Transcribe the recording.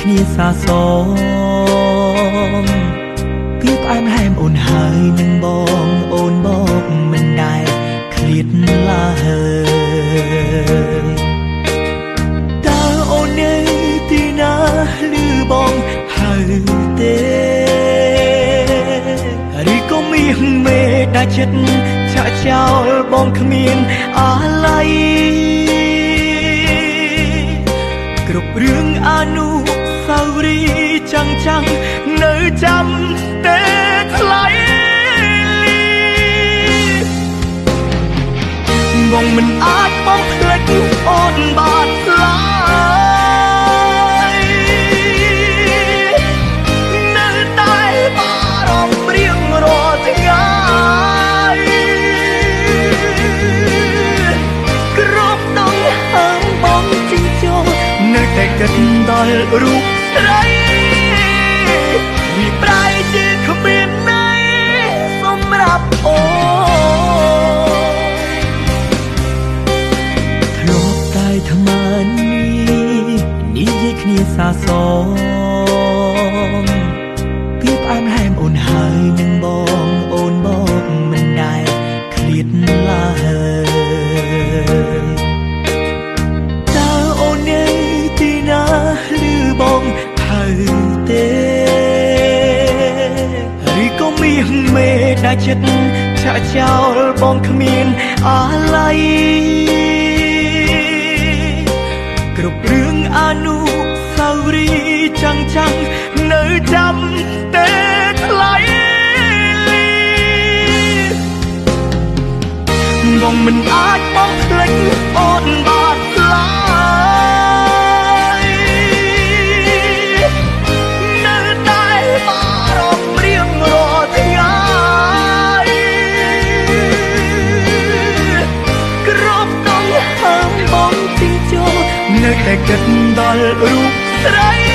គ្នាសាសងពីផ្អែមហែមអូនហើយនឹងបងអូនបកមិនដែលឃ្លាតឡើយតើអូននៅទីណាឮបងហើយទេឬក៏មានមេដាចិត្តចាក់ចោលបងគ្មានអាឡ័យគ្រប់រឿងអនុស្សាវរីយ៍ចាំងនៅចាំតែថ្លៃបងមិនអាចបំភ្លេចអូនបានឡើយនៅតែបារម្ភរៀងរាល់ថ្ងៃគ្រប់ដងហើមបងជីងចូលនៅតែគិតដល់រូបស្រីវាប្រែជាគ្មានន័យសម្រាប់អូនធ្លាប់តែថ្មើរនេះនិយាយគ្នាសាសងពីផ្អែមហែមអូនហើយនឹងបងអូនបកមិនដែលឃ្លាតឡើយតើអូននៅទីណាឬបងហើយទេឬក៏មានមេដាចិត្តចាក់ចោលបងគ្មានអាឡ័យគ្រប់រឿងអនុស្សាវរីយ៍ចាំងនៅចាំតែថ្លៃបងមិនអាចបំភ្លេចអូនបានឡើយនៅតែបារម្ភរៀងរាល់ថ្ងៃគ្រប់ដងហើមបងជីងចូលនៅតែគិតដល់រូបស្រី